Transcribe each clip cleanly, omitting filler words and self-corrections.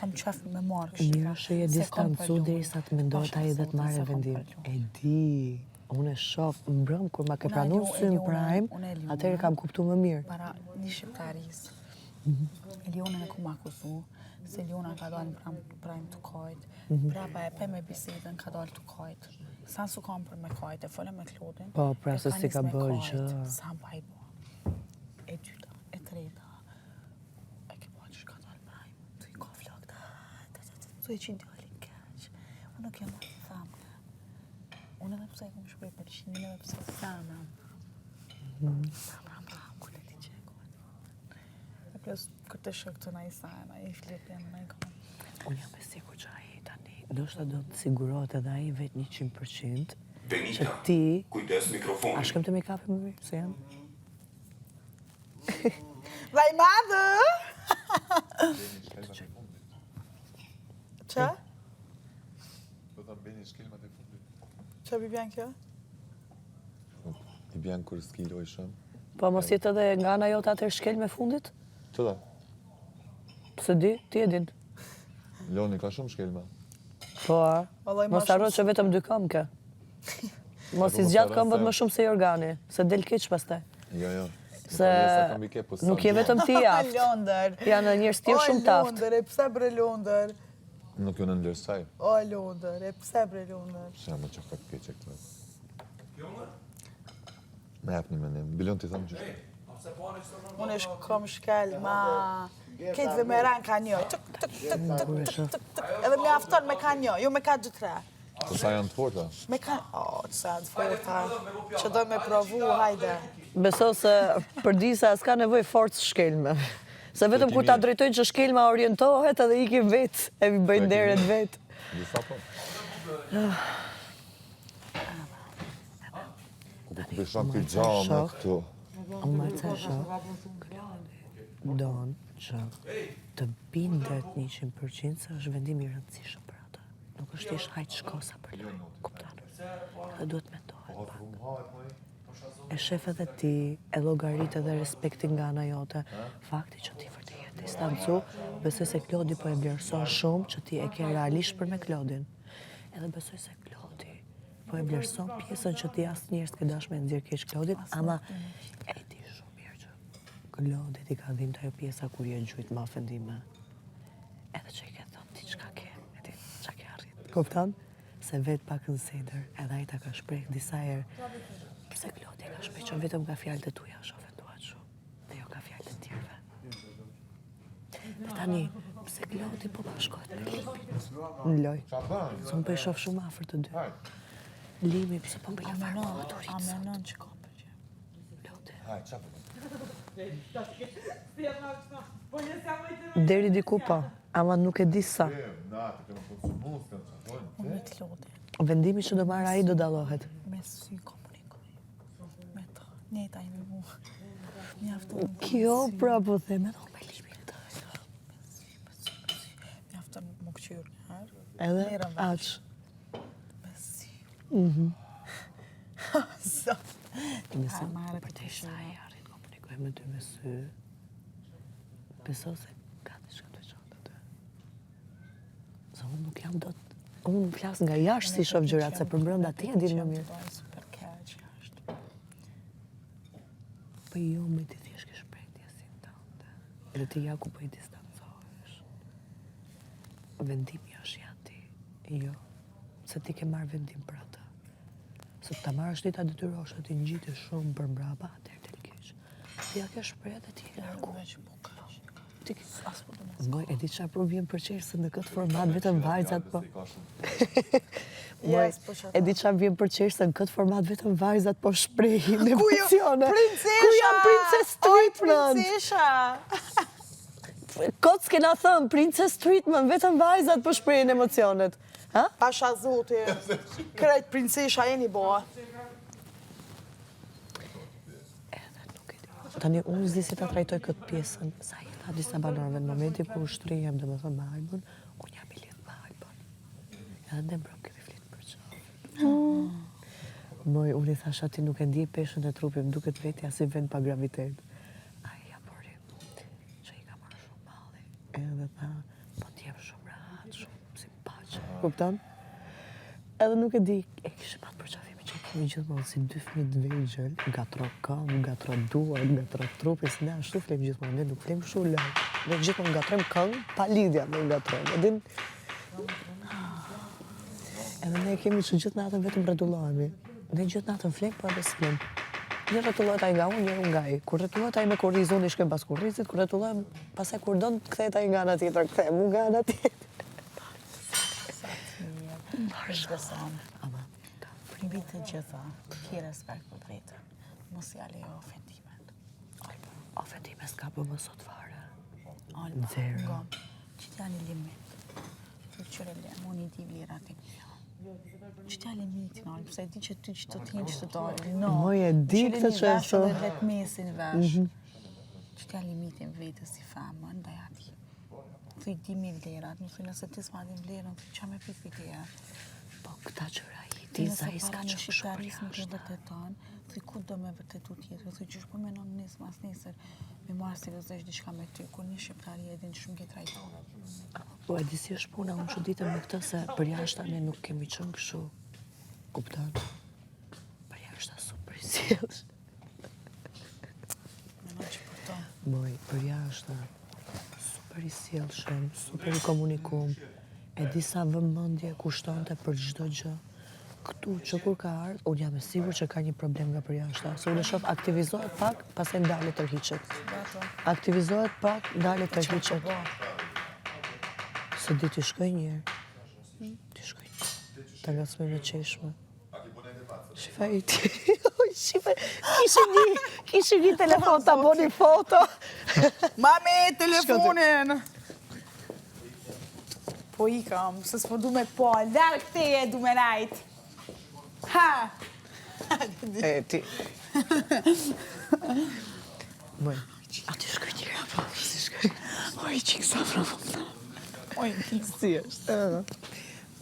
kam qef me marrë kështu. Mirë që je distancu derisa të mendohet ai dhe të marrë vendim. E di, unë e shoh mbrëm kur ma ke pranuar syn Prime, atëherë kam kuptuar më mirë. Para një shqiptaris. Elionën e ku ma akuzu, se Eliona ka dalë në Prime të kajt. Prapa e pe me bisedën ka dalë të kajt. Sa su kam për me kajt, e folë me Klodin. Po, pra se si ka bërë gjë. Sa mba i bo. E dyta, e treta. E ke po që ka dalë Prime. Tu i ka flok tu e që djalin keq. Unë nuk jam të thamë. Unë edhe pëse e kom shprej për 100.000 edhe pëse thamë. Kur e ti qekon. E plus, kër të shok të na i sajna, i flipin, na i kom. Unë jam e sigur që ai tani, do shta do të sigurohet edhe ai vetë 100% që ti... Kujdes mikrofonin. A shkem të me kafe më mirë, se jam? Vaj madhë! Qa? Do ta bëni shkelmat e fundit. Qa bi bjan kjo? I bjan kur skiloj shumë. Po mos jetë edhe nga ana jote atër shkel me fundit? Të da, Se di, ti e din. Loni ka shumë shkelma. Po, Vallai, ma mos harro që vetëm 2 këmbë ke. Mos i zgjat këmbët më shumë se i organi, se del keq pastaj. Jo. Se nuk je vetëm ti aft. Londër. Janë njerëz tjerë shumë të aftë. Londër, e pse bre Londër? Nuk ju në ndërsaj. O Londër, e pse bre Londër? Shë më që fakt keqe këto. Me hap një menim. Bilion t'i thëmë që Unë është kom shkel, ma... Ketëve me ran ka një. Edhe me afton me ka një, jo me ka 2-3. Po sa janë të forta? Me ka... O, që sa të forta. Që do me provu, hajde. Beso se për disa s'ka nevoj forcë shkelme. Se vetëm kur ta drejtojnë që shkelma orientohet edhe ikim vetë, e vi bëjnë deret vetë. Disa po? Ku po të shak t'i gjame këtu. Unë marë të shok, donë që të bindet 100% se është vendim i rëndësishëm për atë. Nuk është ish hajtë shkosa për lojë, kuptanë. Dhe duhet me tohet pak. E shef edhe ti, e llogarit edhe respektin nga ana jote. Fakti që ti vërtet je distancu, besoj se Klodi po e vlerëson shumë që ti e ke realisht për me Klodin. Edhe besoj se Klodi po e vlerëson pjesën që ti asnjëherë s'ke dashur me nxjerr keq Klodin, ama e di shumë mirë që Klodi ti ka dhimbë ajo pjesa kur je gjujt me ofendime. Edhe që i ke thënë ti çka ke, e ti çka ke arrit. Kupton? Se vetë pak në seder, edhe ai ta ka shpreh disa herë. Pse Klodi ka shpreh që vetëm nga fjalët e tuaja është ofenduar shumë, dhe jo nga fjalët e tjerëve. Dhe tani, pse Klodi po bashkohet me Lipin? Në loj. Se unë po i shoh shumë afër të dy. Limi, pse po më lafar autoritës? A menon që ka përgjë? Klodi. Deri diku po, ama nuk e di sa. Unë me të Klodi. Vendimi që do marrë ai do dallohet. Me sy komunikoj. Me të, njëta i me mu. Mjafton. Kjo pra po them edhe me Lipin të. Mjafton më këqyrë një herë. Edhe aq. Me sy. Mhm. Zot. Nëse marrë për të sa i arrit komunikoj me ty me sy, beso se ka diçka të veçantë aty. Se unë nuk jam dot, unë flas nga jashtë si shoh gjërat, se për brenda ti e din më mirë. Super keq jashtë. Po jo, me ti thjesht ke shprehje si tante. Edhe ti ja ku po i distancohesh. Vendimi është ja ti, jo. Se ti ke marrë vendim për atë. Se ta marrësh ti ta detyrosh ti ngjitesh shumë për mbrapa, atëherë del keq. Ti ja ke shprehje dhe ti e largu. Ti moj, e di çfarë po vjen për qersë në këtë format vetëm vajzat po. Moj, e di çfarë vjen për qersë në këtë format vetëm vajzat po shprehin emocione. Ku janë Princess Treatment? Princesha! Kot s'kena thënë Princess Treatment, vetëm vajzat po shprehin emocionet. Ha? Pasha zoti, krejt princesha e një boa. Edhe nuk e di. Tani unë s'di si ta trajtoj këtë pjesën. Sa i tha disa banorëve në momenti kur ushtrihem dhe më thënë me Albën, unë jam i lidhë me Albën. Edhe ndë mbrëm kemi flitë për qafë. Moj, unë i thasha ti nuk e ndi peshën e trupim, duket vetja si vend pa gravitet. A i ja pori, që i ka marrë shumë malli. Edhe tha, po t'jem shumë shumë simpaqe. Kupton? Edhe nuk e di, e kishë pat përqafime që kemi gjithmonë si dy fëmijë të vegjël, gatro këmbë, gatro duar, gatro trupi, si ne ashtu flem gjithmonë, ne nuk flem shumë lart. Ne gjithmonë ngatrojmë këngë, pa lidhja me ngatrojmë. Edin, edhe ne kemi që gjithë natën vetëm rretullohemi. Ne gjithë natën flem, po edhe s'flem. Një rretullohet ai nga unë, një unë nga ai. Kur rretullohet ai me kurriz, unë i shkem pas kurrizit, kur rretullohem, pastaj kur don të kthehet ai nga ana tjetër, kthehem unë nga ana tjetër. Është beson. Ama, Mbi të gjitha, ki respekt për drejtën. Mos ja lejo ofendimet. ofendime s'ka për më sot fare. Alba, Zero. ngom, që t'ja një limit. Të qëre lem, unë i di vlerat e mija. Që t'ja limitin, Alba, pëse e di që ty që të t'hin që të dalë. No, Moj, e di këtë që e vesh thë. edhe vetë mesin vesh. Që t'ja limitin vetës si femën, ndaj ati. Të i di mi vlerat, më thuj nëse ti s'ma di vlerën, të qa me pik viteja. Po këta qëra i ti za i s'ka që shumë për me të jashtë. vërteton, thuj ku do me vërtetu tjetër, thuj qysh po menon nisë mas nesër, me marrë seriozisht diçka me ty, kur një shqiptari e din shumë ke trajtu. Po e di si është puna, unë çuditem me këtë se për jashtë ne nuk kemi qenë kështu. Kupton? Për jashtë super i sjellsh. Menon që për to. Moj, për jashtë super i sjellshëm, super i komunikum. E di sa vëmendje kushtonte për çdo gjë. Këtu që kur ka ardhur, unë jam e sigurt që ka një problem nga përjashta. Se unë e shoh aktivizohet pak, pastaj ndalet tërhiqet. Aktivizohet pak, ndalet tërhiqet. Se di t'i shkoj një herë. T'i shkoj një. Ta ngacmoj me qeshme. Shifa i ti. Shifa, kishë një telefon ta boni foto. Mami, telefonin! Po i kam, se s'po du me po, larg teje du me najt. Ha! E, ti. Moj, a ti shkoj një herë, po, si shkoj. Oj, qikë sa frafon. Oj, Si është.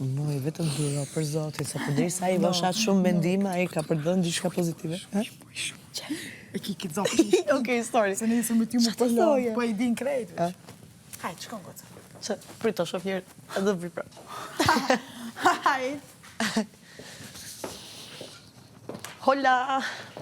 Moj, vetëm duro për zotit, se përderisa ai vëshat shumë mendime, ai ka përdhënë diçka pozitive. e ki këtë zopi. Okej, sorry. Se nesër me ty më Qa të përlo, thoje? po i din krejt. Hajt, shkon këtë. Që, prito, shof njërë edhe vi pra. Hajt. Hola!